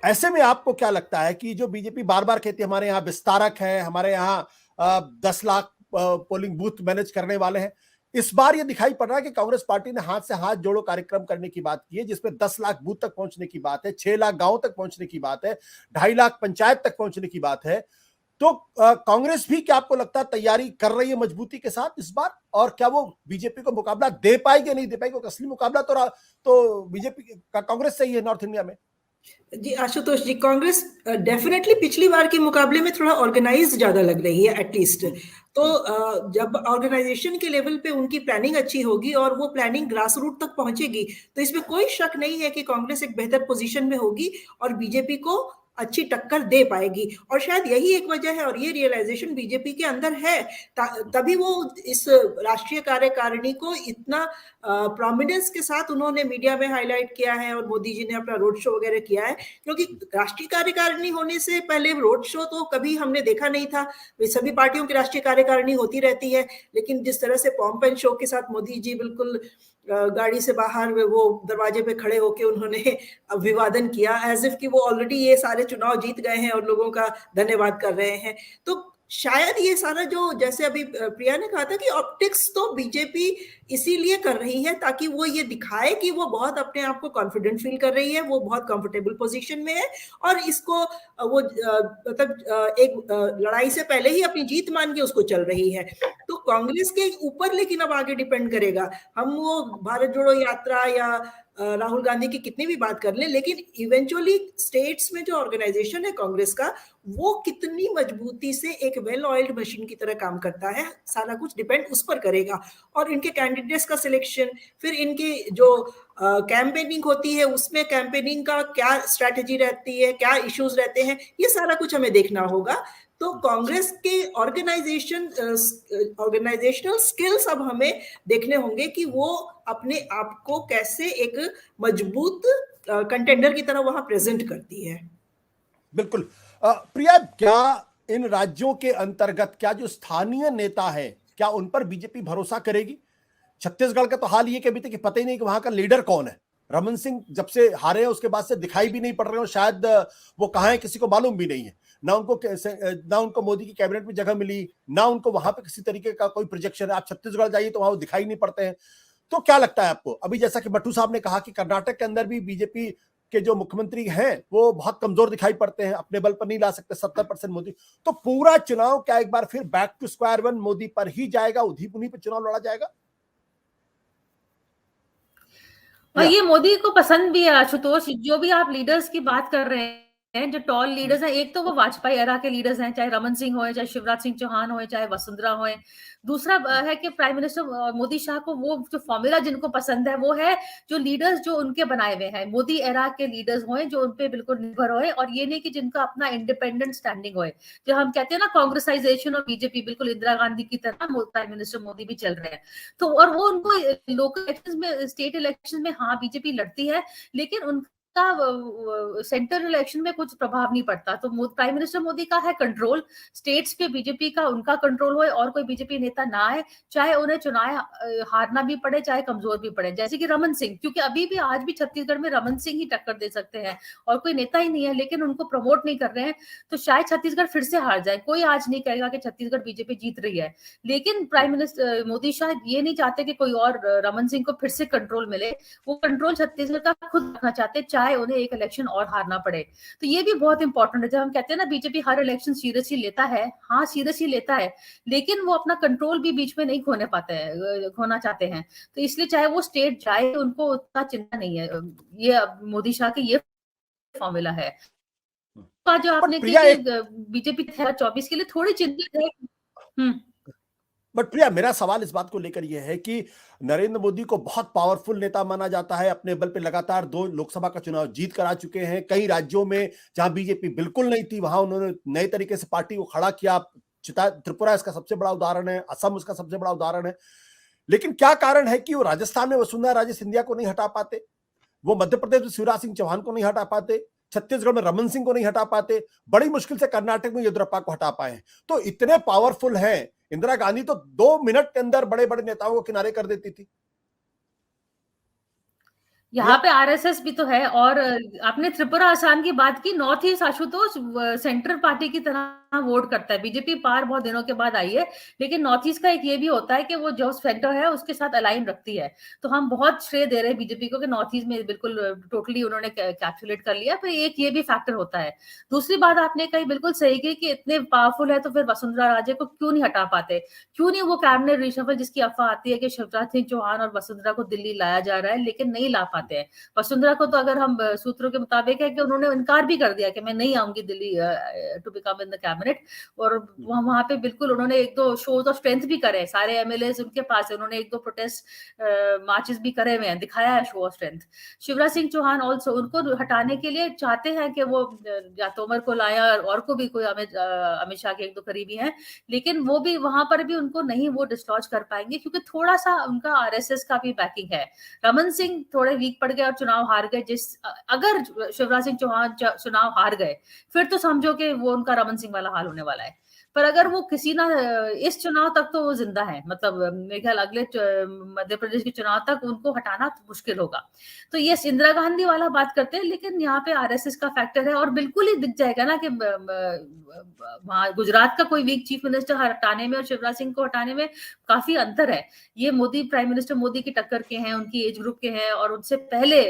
ऐसे में आपको क्या लगता है कि जो बीजेपी बार बार कहती है हमारे यहाँ विस्तारक है, हमारे यहाँ 10 लाख पोलिंग बूथ मैनेज करने वाले हैं, इस बार ये दिखाई पड़ रहा है कि कांग्रेस पार्टी ने हाथ से हाथ जोड़ो कार्यक्रम करने की बात की है, जिसमें 10 लाख बूथ तक पहुंचने की बात है, 6 लाख गांव तक पहुंचने की बात है, 2.5 लाख पंचायत तक पहुंचने की बात है। तो कांग्रेस भी क्या आपको लगता है तैयारी कर रही है मजबूती के साथ इस बार, और क्या वो बीजेपी को मुकाबला दे पाएगी नहीं दे पाएगी? असली मुकाबला तो बीजेपी का कांग्रेस से ही है नॉर्थ इंडिया में। जी आशुतोष जी, कांग्रेस डेफिनेटली पिछली बार के मुकाबले में थोड़ा ऑर्गेनाइज ज्यादा लग रही है एटलीस्ट। तो जब ऑर्गेनाइजेशन के लेवल पे उनकी प्लानिंग अच्छी होगी और वो प्लानिंग ग्रास रूट तक पहुंचेगी, तो इसमें कोई शक नहीं है कि कांग्रेस एक बेहतर पोजीशन में होगी और बीजेपी को अच्छी टक्कर दे पाएगी। और शायद यही एक वजह है, और ये रियलाइजेशन बीजेपी के अंदर है, तभी वो इस राष्ट्रीय कार्यकारिणी को इतना प्रोमिनेंस के साथ उन्होंने मीडिया में हाईलाइट किया है और मोदी जी ने अपना रोड शो वगैरह किया है। क्योंकि राष्ट्रीय कार्यकारिणी होने से पहले रोड शो तो कभी हमने देखा नहीं था। सभी पार्टियों की राष्ट्रीय कार्यकारिणी होती रहती है, लेकिन जिस तरह से पॉम्प एंड शो के साथ मोदी जी बिल्कुल गाड़ी से बाहर वो दरवाजे पे खड़े होके उन्होंने अभिवादन किया, एज इफ कि वो ऑलरेडी ये सारे चुनाव जीत गए हैं और लोगों का धन्यवाद कर रहे हैं। तो शायद ये सारा जो, जैसे अभी प्रिया ने कहा था कि ऑप्टिक्स तो बीजेपी इसीलिए कर रही है ताकि वो ये दिखाए कि वो बहुत अपने आप को कॉन्फिडेंट फील कर रही है, वो बहुत कंफर्टेबल पोजीशन में है और इसको वो मतलब एक लड़ाई से पहले ही अपनी जीत मान के उसको चल रही है। तो कांग्रेस के ऊपर लेकिन अब आगे डिपेंड करेगा। हम वो भारत जोड़ो यात्रा या राहुल गांधी की कितनी भी बात कर लें, लेकिन इवेंचुअली स्टेट्स में जो ऑर्गेनाइजेशन है कांग्रेस का, वो कितनी मजबूती से एक वेल ऑयल्ड मशीन की तरह काम करता है, सारा कुछ डिपेंड उस पर करेगा। और इनके कैंडिडेट्स का सिलेक्शन, फिर इनकी जो कैंपेनिंग होती है उसमें कैंपेनिंग का क्या स्ट्रैटेजी रहती है, क्या इश्यूज रहते हैं, ये सारा कुछ हमें देखना होगा। तो कांग्रेस के ऑर्गेनाइजेशनल स्किल्स अब हमें देखने होंगे कि वो अपने आप को कैसे एक मजबूत कंटेंडर की तरह वहां प्रेजेंट करती है। बिल्कुल। प्रिया, क्या इन राज्यों के अंतर्गत क्या जो स्थानीय नेता है, क्या उन पर बीजेपी भरोसा करेगी? छत्तीसगढ़ का तो हाल ये कि अभी तक पता ही नहीं कि वहां का लीडर कौन है। रमन सिंह जब से हारे हैं उसके बाद से दिखाई भी नहीं पड़ रहे हो, शायद वो कहां है किसी को मालूम भी नहीं है। ना उनको मोदी की कैबिनेट में जगह मिली, ना उनको वहां पे किसी तरीके का कोई प्रोजेक्शन है। आप छत्तीसगढ़ जाइए तो वहां वो दिखाई नहीं पड़ते हैं। तो क्या लगता है आपको? अभी जैसा कि बट्टू साहब ने कहा कि कर्नाटक के अंदर भी बीजेपी के जो मुख्यमंत्री हैं वो बहुत कमजोर दिखाई पड़ते हैं, अपने बल पर नहीं ला सकते 70% मोदी। तो पूरा चुनाव क्या एक बार फिर back to square one Modi पर ही जाएगा, उन्हीं पर चुनाव लड़ा जाएगा? और ये मोदी को पसंद भी है आशुतोष। जो भी आप लीडर्स की बात कर रहे हैं, जो टॉल लीडर्स हैं, एक तो वो वाजपेयी एरा के लीडर्स हैं, चाहे रमन सिंह हो, चाहे शिवराज सिंह चौहान हो, चाहे वसुंधरा हो। दूसरा है कि प्राइम मिनिस्टर मोदी शाह को वो जो फॉर्मूला जिनको पसंद है वो है जो लीडर्स जो उनके बनाए हुए हैं, मोदी एरा के लीडर्स होए जो उनपे बिल्कुल निर्भर होए, और ये नहीं कि जिनका अपना इंडिपेंडेंट स्टैंडिंग होए। जो हम कहते हैं ना कांग्रेसाइजेशन और बीजेपी, बिल्कुल इंदिरा गांधी की तरह प्राइम मिनिस्टर मोदी भी चल रहे हैं। तो और वो उनको लोकल इलेक्शन में, स्टेट इलेक्शन में हाँ बीजेपी लड़ती है, लेकिन उनका सेंट्रल इलेक्शन में कुछ प्रभाव नहीं पड़ता। तो प्राइम मिनिस्टर मोदी का है कंट्रोल स्टेट्स पे, बीजेपी का उनका कंट्रोल होए और कोई बीजेपी नेता ना आए, चाहे उन्हें चुनाव हारना भी पड़े, चाहे कमजोर भी पड़े। जैसे कि रमन सिंह, क्योंकि अभी भी आज भी छत्तीसगढ़ में रमन सिंह ही टक्कर दे सकते हैं और कोई नेता ही नहीं है, लेकिन उनको प्रमोट नहीं कर रहे हैं, तो शायद छत्तीसगढ़ फिर से हार जाए। कोई आज नहीं कहेगा कि छत्तीसगढ़ बीजेपी जीत रही है, लेकिन प्राइम मिनिस्टर मोदी शायद ये नहीं चाहते कि कोई और रमन सिंह को फिर से कंट्रोल मिले। वो कंट्रोल छत्तीसगढ़ का खुद रखना चाहते, चाहे उन्हें एक इलेक्शन और हारना पड़े। तो ये भी बहुत इंपॉर्टेंट है। जब हम कहते हैं ना बीजेपी हर इलेक्शन सीरियसली लेता है, हाँ सीरियसली लेता है, लेकिन वो अपना कंट्रोल भी बीच में नहीं खोना चाहते हैं। तो इसलिए चाहे वो स्टेट जाए, उनको उतना चिंता नहीं है। ये मोदी शाह के ये फॉर्मूला है। जो आपने बीजेपी 2024 के लिए थोड़ी चिंतित है। बट प्रिया, मेरा सवाल इस बात को लेकर यह है कि नरेंद्र मोदी को बहुत पावरफुल नेता माना जाता है, अपने बल पे लगातार 2 लोकसभा का चुनाव जीत कर आ चुके हैं। कई राज्यों में जहां बीजेपी बिल्कुल नहीं थी वहां उन्होंने नए तरीके से पार्टी को खड़ा किया। त्रिपुरा इसका सबसे बड़ा उदाहरण है, असम उसका सबसे बड़ा उदाहरण है। लेकिन क्या कारण है कि वो राजस्थान में वसुंधरा राजे सिंधिया को नहीं हटा पाते, वो मध्य प्रदेश में शिवराज सिंह चौहान को नहीं हटा पाते, छत्तीसगढ़ में रमन सिंह को नहीं हटा पाते, बड़ी मुश्किल से कर्नाटक में येदियुरप्पा को हटा पाए। तो इतने पावरफुल हैं। इंदिरा गांधी तो 2 मिनट के अंदर बड़े बड़े नेताओं को किनारे कर देती थी। यहाँ पे आरएसएस भी तो है। और आपने त्रिपुरा आसाम की बात की, north east Ashutosh central party की तरह वोट करता है। बीजेपी पार बहुत दिनों के बाद आई है, लेकिन नॉर्थ ईस्ट का एक ये भी होता है कि वो जो सेंटर है उसके साथ अलाइन रखती है। तो हम बहुत श्रेय दे रहे हैं बीजेपी को कि नॉर्थ ईस्ट में बिल्कुल टोटली उन्होंने कैप्चुलेट कर लिया। पर एक ये भी फैक्टर होता है। दूसरी बात आपने कही बिल्कुल सही की कि इतने पावरफुल है तो फिर वसुंधरा राजे को क्यों नहीं हटा पाते, क्यों नहीं वो कैबिनेट रिशफल जिसकी अफवाह आती है कि शिवराज सिंह चौहान और वसुंधरा को दिल्ली लाया जा रहा है, लेकिन नहीं ला पाते हैं। वसुंधरा को तो अगर हम सूत्रों के मुताबिक है कि उन्होंने इनकार भी कर दिया कि मैं नहीं आऊंगी Delhi to become in the cabinet. और वहां पे बिल्कुल उन्होंने एक दो शोज ऑफ स्ट्रेंथ भी करे, सारे एमएलए उनके पास है, उन्होंने एक दो प्रोटेस्ट मार्चेस भी करे हुए हैं, दिखाया है show of strength. Shivraj Singh Chouhan also उनको हटाने के लिए चाहते हैं कि वो या तोमर को लाया और को भी कोई अमित शाह के एक दो करीबी हैं, लेकिन वो भी वहां पर भी उनको नहीं वो डिस्लॉज कर पाएंगे क्योंकि थोड़ा सा उनका आरएसएस का भी बैकिंग है। रमन सिंह थोड़े वीक पड़ गए और चुनाव हार गए। अगर शिवराज सिंह चौहान चुनाव हार गए फिर तो समझो कि वो उनका रमन सिंह वाला हाल होने वाला है। पर अगर वो किसी ना इस चुनाव तक तो वो जिंदा है, मतलब मेरे ख्याल अगले मध्य प्रदेश के चुनाव तक उनको हटाना तो मुश्किल होगा। तो ये इंदिरा गांधी वाला बात करते हैं, लेकिन यहाँ पे आरएसएस का फैक्टर है और बिल्कुल ही दिख जाएगा ना कि वहां गुजरात का कोई वीक चीफ मिनिस्टर हटाने में और शिवराज सिंह को हटाने में काफी अंतर है। ये मोदी प्राइम मिनिस्टर मोदी की टक्कर के हैं, उनकी एज ग्रुप के हैं और उनसे पहले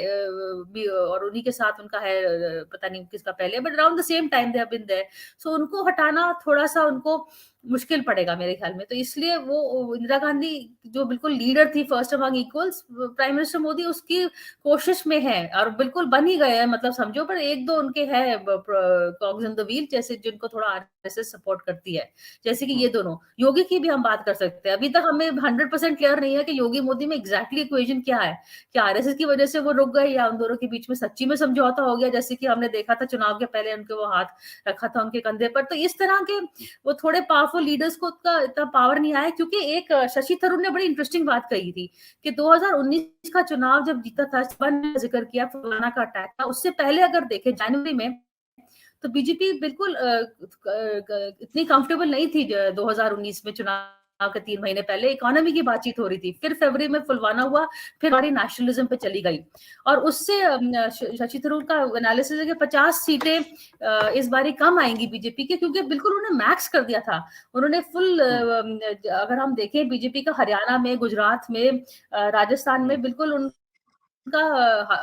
भी, और उन्हीं के साथ उनका है पता नहीं किसका पहले, but around the same time they have been there. So उनको हटाना थोड़ा सा उनको मुश्किल पड़ेगा मेरे ख्याल में। तो इसलिए वो इंदिरा गांधी जो बिल्कुल लीडर थी first among equals, prime minister Modi उसकी कोशिश में है और बिल्कुल बन ही गए हैं, मतलब समझो। पर एक दो उनके है कॉग्स इन द व्हील जैसे जिनको थोड़ा आरएसएस सपोर्ट करती है, जैसे कि ये दोनों। योगी की भी हम बात कर सकते हैं। अभी तक हमें 100% क्लियर नहीं है कि योगी मोदी में एग्जैक्टली इक्वेशन क्या है, क्या आरएसएस की वजह से वो रुक गए या उन दोनों के बीच में सच्ची में समझौता हो गया, जैसे कि हमने देखा था चुनाव के पहले उनके वो हाथ रखा था उनके कंधे पर। तो इस तरह के वो थोड़े पावरफुल लीडर्स को उतना इतना पावर नहीं आया। क्योंकि एक शशि थरूर ने बड़ी इंटरेस्टिंग बात कही थी कि 2019 का चुनाव जब जीता था, जिक्र किया फुलाना का अटैक था, उससे पहले अगर देखें जनवरी में तो बीजेपी बिल्कुल इतनी कंफर्टेबल नहीं थी। 2019 में चुनाव के 3 महीने पहले इकोनॉमी की बातचीत हो रही थी, फिर फरवरी में फुलवाना हुआ, फिर हमारी नेशनलिज्म पे चली गई। और उससे शशि थरूर का एनालिसिस है कि 50 सीटें इस बारी कम आएंगी बीजेपी के, क्योंकि बिल्कुल उन्होंने मैक्स कर दिया था। उन्होंने फुल अगर हम देखें बीजेपी का हरियाणा में, गुजरात में, राजस्थान में बिल्कुल का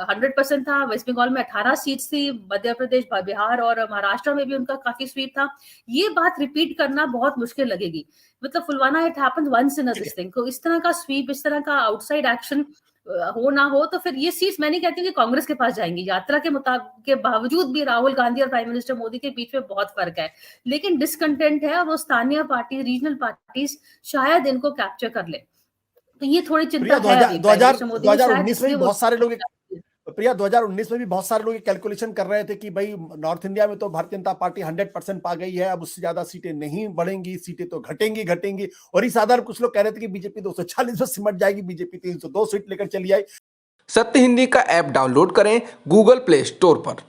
100% था। वेस्ट बंगाल में 18 सीट्स थी, मध्य प्रदेश, बिहार और महाराष्ट्र में भी उनका काफी स्वीप था। ये बात रिपीट करना बहुत मुश्किल लगेगी। मतलब फुलवाना it happens once in a this thing. तो इस तरह का स्वीप, इस तरह का आउटसाइड एक्शन हो ना हो तो फिर ये सीट्स मैं नहीं कहती कि कांग्रेस के पास जाएंगी। यात्रा के मुताबिक के बावजूद भी राहुल गांधी और प्राइम मिनिस्टर मोदी के बीच में बहुत फर्क है, लेकिन डिसकंटेंट है और वो स्थानीय पार्टी, रीजनल पार्टीज शायद इनको कैप्चर कर ले। तो ये थोड़ी चिंता है। 2019 में भी बहुत सारे लोग प्रिया 2019 में भी बहुत सारे लोग कैलकुलेशन कर रहे थे कि भाई नॉर्थ इंडिया में तो भारतीय जनता पार्टी 100% पा गई है, अब उससे ज्यादा सीटें नहीं बढ़ेंगी, सीटें तो घटेंगी। और इस आधार कुछ लोग कह रहे थे कि बीजेपी 240 में सिमट जाएगी, बीजेपी 302 सीट लेकर चली आई। सत्य हिंदी का ऐप डाउनलोड करें गूगल प्ले स्टोर पर।